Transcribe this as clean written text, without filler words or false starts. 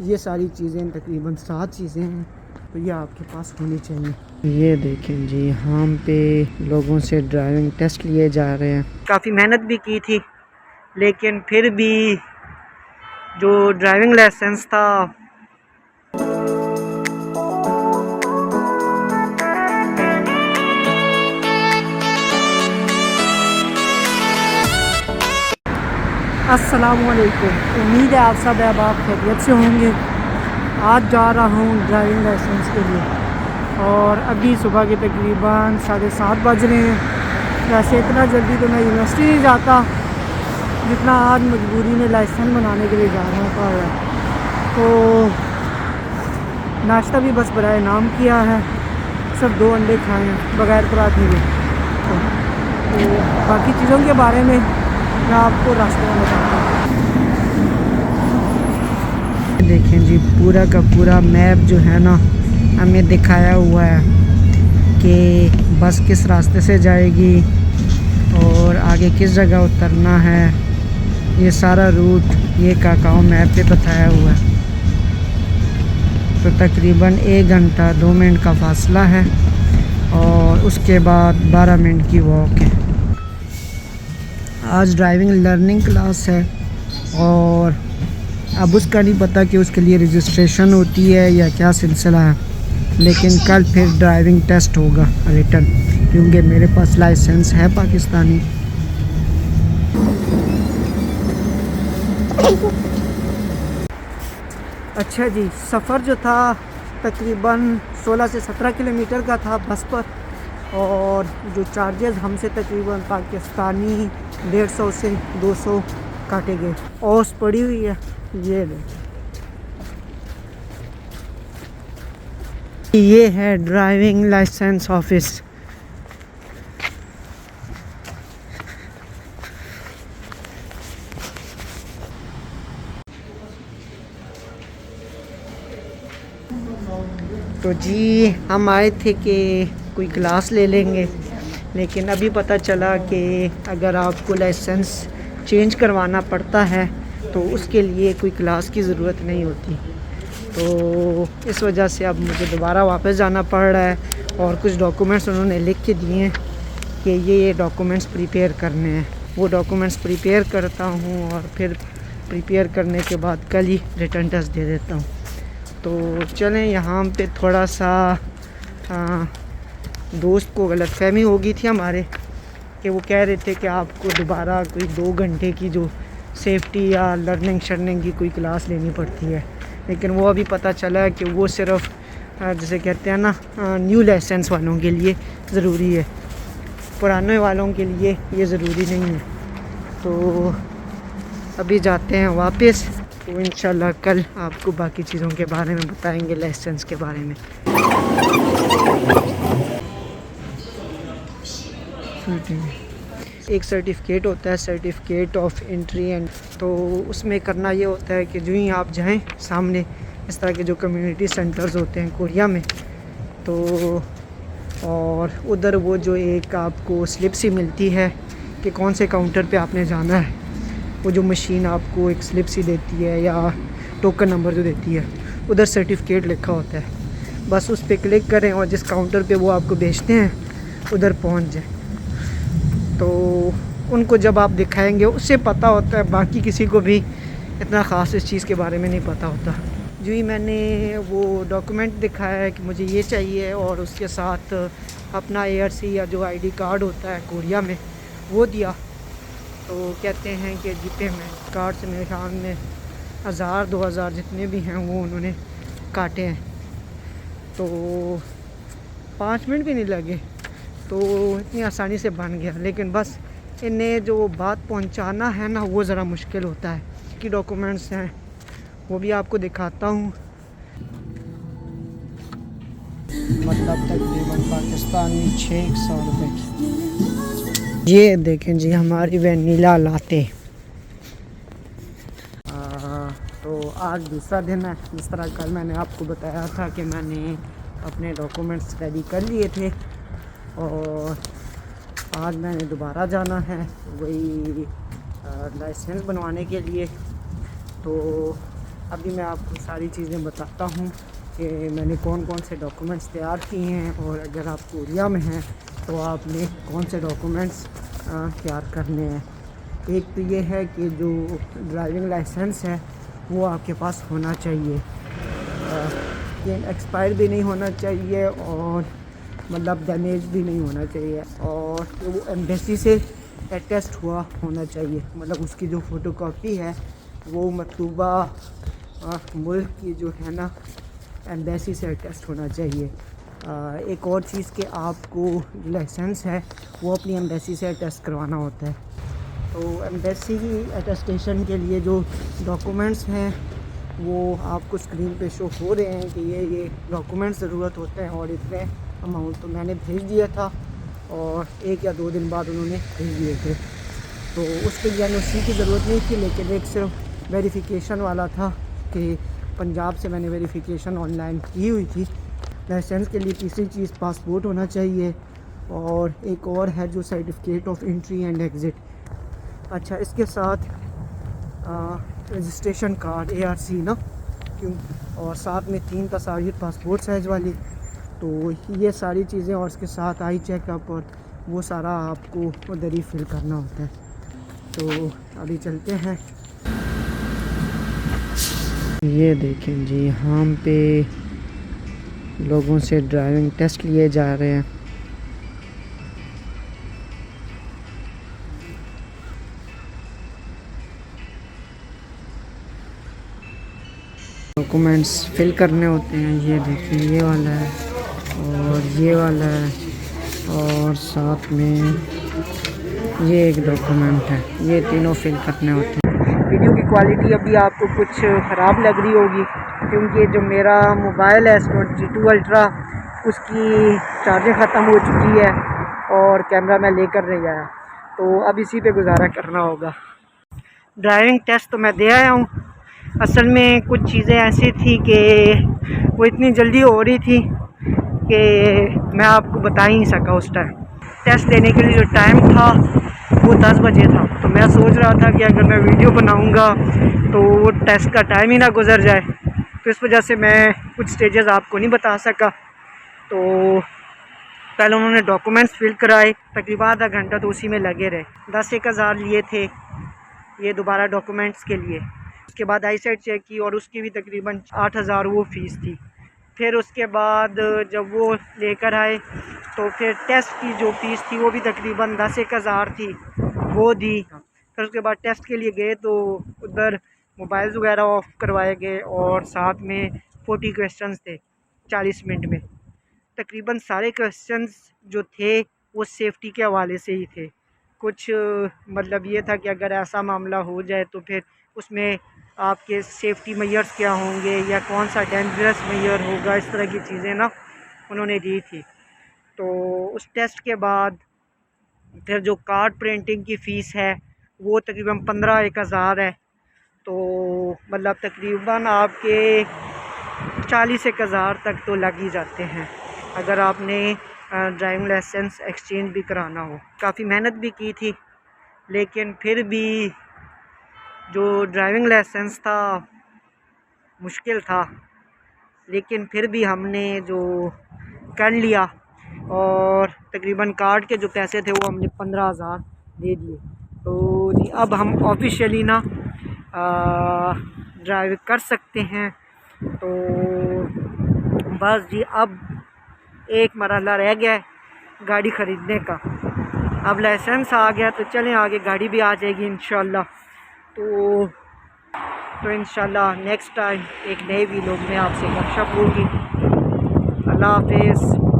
ये सारी चीज़ें तकरीबन 7 चीज़ें हैं, तो ये आपके पास होनी चाहिए। ये देखें जी, यहाँ पे लोगों से ड्राइविंग टेस्ट लिए जा रहे हैं। काफ़ी मेहनत भी की थी, लेकिन फिर भी जो ड्राइविंग लाइसेंस था अस्सलामुअलैकुम। उम्मीद है आप सब आप खैरियत से होंगे। आज जा रहा हूँ ड्राइविंग लाइसेंस के लिए और अभी सुबह के तकरीबन 7:30 बज रहे हैं। वैसे इतना जल्दी तो मैं यूनिवर्सिटी नहीं जाता जितना आज मजबूरी में लाइसेंस बनाने के लिए जा रहा हूँ। तो नाश्ता भी बस बराए नाम किया है, सिर्फ 2 अंडे खाए हैं बग़ैर पराठे के। तो बाकी चीज़ों के बारे में मैं आपको रास्ते में बताता हूँ। देखें जी, पूरा का पूरा मैप जो है ना हमें दिखाया हुआ है कि बस किस रास्ते से जाएगी और आगे किस जगह उतरना है। ये सारा रूट ये काकाओ मैप पे बताया हुआ है। तो तकरीबन 1 घंटा 2 मिनट का फासला है और उसके बाद 12 मिनट की वॉक है। आज ड्राइविंग लर्निंग क्लास है और अब उसका नहीं पता कि उसके लिए रजिस्ट्रेशन होती है या क्या सिलसिला है, लेकिन कल फिर ड्राइविंग टेस्ट होगा रिटर्न, क्योंकि मेरे पास लाइसेंस है पाकिस्तानी। अच्छा जी, सफ़र जो था तकरीबन 16 से 17 किलोमीटर का था बस पर, और जो चार्जेस हमसे तकरीबन पाकिस्तानी 150 से 200 काटे गए। औस पड़ी हुई है, ये है ड्राइविंग लाइसेंस ऑफिस। तो जी हम आए थे कि कोई क्लास ले लेंगे, लेकिन अभी पता चला कि अगर आपको लाइसेंस चेंज करवाना पड़ता है तो उसके लिए कोई क्लास की ज़रूरत नहीं होती। तो इस वजह से अब मुझे दोबारा वापस जाना पड़ रहा है और कुछ डॉक्यूमेंट्स उन्होंने लिख के दिए हैं कि ये डॉक्यूमेंट्स प्रिपेयर करने हैं। वो डॉक्यूमेंट्स प्रिपेयर करता हूँ और फिर प्रिपेयर करने के बाद कल ही रिटर्न टेस्ट दे देता हूँ। तो चलें, यहाँ पे थोड़ा सा दोस्त को गलतफहमी हो गई थी हमारे कि वो कह रहे थे कि आपको दोबारा कोई 2 घंटे की जो सेफ्टी या लर्निंग शर्निंग की कोई क्लास लेनी पड़ती है, लेकिन वो अभी पता चला है कि वो सिर्फ़ जैसे कहते हैं ना न्यू लाइसेंस वालों के लिए ज़रूरी है, पुराने वालों के लिए ये ज़रूरी नहीं है। तो अभी जाते हैं वापस, तो इंशाल्लाह कल आपको बाकी चीज़ों के बारे में बताएंगे, लाइसेंस के बारे में। एक सर्टिफिकेट होता है, सर्टिफिकेट ऑफ एंट्री एंड, तो उसमें करना ये होता है कि जो ही आप जाएं सामने इस तरह के जो कम्युनिटी सेंटर्स होते हैं कोरिया में, तो और उधर वो जो एक आपको स्लिप सी मिलती है कि कौन से काउंटर पे आपने जाना है। वो जो मशीन आपको एक स्लिप सी देती है या टोकन नंबर जो देती है, उधर सर्टिफिकेट लिखा होता है। बस उस पर क्लिक करें और जिस काउंटर पे वो आपको भेजते हैं उधर पहुंच जाएं। तो उनको जब आप दिखाएंगे उससे पता होता है, बाकी किसी को भी इतना ख़ास इस चीज़ के बारे में नहीं पता होता। जो ही मैंने वो डॉक्यूमेंट दिखाया है कि मुझे ये चाहिए और उसके साथ अपना ARC या जो ID कार्ड होता है कोरिया में वो दिया, तो कहते हैं कि जी पेमेंट कार्ड से मेरे ख्याल में 1000-2000 जितने भी हैं वो उन्होंने काटे हैं। तो 5 मिनट भी नहीं लगे, तो इतनी आसानी से बन गया। लेकिन बस इन्हें जो बात पहुंचाना है ना वो ज़रा मुश्किल होता है। कि डॉक्यूमेंट्स हैं वो भी आपको दिखाता हूँ। मतलब तकरीबन पाकिस्तानी 600 रुपये की। ये देखें जी हमारी वैनिला लाते। तो आज दूसरा दिन है। जिस तरह कल मैंने आपको बताया था कि मैंने अपने डॉक्यूमेंट्स रेडी कर लिए थे और आज मैंने दोबारा जाना है वही लाइसेंस बनवाने के लिए। तो अभी मैं आपको सारी चीज़ें बताता हूँ कि मैंने कौन कौन से डॉक्यूमेंट्स तैयार किए हैं, और अगर आप कोरिया में हैं तो आपने कौन से डॉक्यूमेंट्स तैयार करने हैं। एक तो ये है कि जो ड्राइविंग लाइसेंस है वो आपके पास होना चाहिए, ये एक्सपायर भी नहीं होना चाहिए और मतलब डैमेज भी नहीं होना चाहिए, और वो एम्बेसी से अटेस्ट हुआ होना चाहिए, मतलब उसकी जो फ़ोटोकॉपी है वो मतलूबा मुल्क की जो है ना एम्बेसी से अटेस्ट होना चाहिए। एक और चीज़ कि आपको लाइसेंस है वो अपनी एम्बेसी से अटेस्ट करवाना होता है। तो एम्बेसी की अटेस्टेशन के लिए जो डॉक्यूमेंट्स हैं वो आपको स्क्रीन पे शो हो रहे हैं कि ये डॉक्यूमेंट्स ज़रूरत होते हैं, और इतने अमाउंट तो मैंने भेज दिया था और 1 या 2 दिन बाद उन्होंने भेज दिए थे। तो उसके लिए एनओसी की ज़रूरत नहीं थी, लेकिन एक सिर्फ वेरिफिकेशन वाला था कि पंजाब से मैंने वेरिफिकेशन ऑनलाइन की हुई थी। लाइसेंस के लिए तीसरी चीज़ पासपोर्ट होना चाहिए, और एक और है जो certificate of entry and exit. अच्छा, इसके साथ रजिस्ट्रेशन कार्ड ARC ना, क्यों, और साथ में 3 तस्वीर पासपोर्ट साइज़ वाली। तो ये सारी चीज़ें, और इसके साथ आई चेकअप, और वो सारा आपको उधर ही फिल करना होता है। तो अभी चलते हैं। ये देखें जी, यहाँ पे लोगों से ड्राइविंग टेस्ट लिए जा रहे हैं। डॉक्यूमेंट्स फिल करने होते हैं। ये देखिए, ये वाला है और ये वाला है, और साथ में ये एक डॉक्यूमेंट है। ये तीनों फिल करने होते हैं। वीडियो की क्वालिटी अभी आपको कुछ ख़राब लग रही होगी, क्योंकि जो मेरा मोबाइल है Note G2 अल्ट्रा, उसकी चार्जिंग ख़त्म हो चुकी है और कैमरा मैं लेकर नहीं आया, तो अब इसी पे गुजारा करना होगा। ड्राइविंग टेस्ट तो मैं दे आया हूँ। असल में कुछ चीज़ें ऐसी थी कि वो इतनी जल्दी हो रही थी कि मैं आपको बता ही नहीं सका। उस टाइम टेस्ट देने के लिए जो टाइम था वो 10 बजे था, तो मैं सोच रहा था कि अगर मैं वीडियो बनाऊंगा तो वो टेस्ट का टाइम ही ना गुजर जाए, तो इस वजह से मैं कुछ स्टेजेस आपको नहीं बता सका। तो पहले उन्होंने डॉक्यूमेंट्स फिल कराए, तकरीबन आधा घंटा तो उसी में लगे रहे। 10-1 हज़ार लिए थे ये दोबारा डॉक्यूमेंट्स के लिए। उसके बाद आई सेट चेक की और उसकी भी तकरीबन 8,000 वो फ़ीस थी। फिर उसके बाद जब वो लेकर आए तो फिर टेस्ट की जो फ़ीस थी वो भी तकरीबन 10-1 हज़ार थी, वो दी। फिर उसके बाद टेस्ट के लिए गए तो उधर मोबाइल्स वगैरह ऑफ करवाए गए, और साथ में 40 क्वेश्चंस थे 40 मिनट में। तकरीबन सारे क्वेश्चंस जो थे वो सेफ्टी के हवाले से ही थे। कुछ मतलब ये था कि अगर ऐसा मामला हो जाए तो फिर उसमें आपके सेफ्टी मेजर्स क्या होंगे, या कौन सा डेंजरस मेजर होगा, इस तरह की चीज़ें ना उन्होंने दी थी। तो उस टेस्ट के बाद फिर जो कार्ड प्रिंटिंग की फ़ीस है वो तकरीबन 15-1 हज़ार है। तो मतलब तकरीबन आपके 40-1 हज़ार तक तो लग ही जाते हैं अगर आपने ड्राइविंग लाइसेंस एक्सचेंज भी कराना हो। काफ़ी मेहनत भी की थी, लेकिन फिर भी जो ड्राइविंग लाइसेंस था मुश्किल था, लेकिन फिर भी हमने जो कर लिया, और तकरीबन कार्ड के जो पैसे थे वो हमने 15,000 दे दिए। तो जी अब हम ऑफिशियली ना ड्राइव कर सकते हैं। तो बस जी अब एक मरहला रह गया है गाड़ी ख़रीदने का। अब लाइसेंस आ गया तो चलें आगे गाड़ी भी आ जाएगी इंशाल्लाह। तो इंशाल्लाह नेक्स्ट टाइम एक नए वीडियो में आपसे गपशप होगी। अल्लाह हाफ़िज़।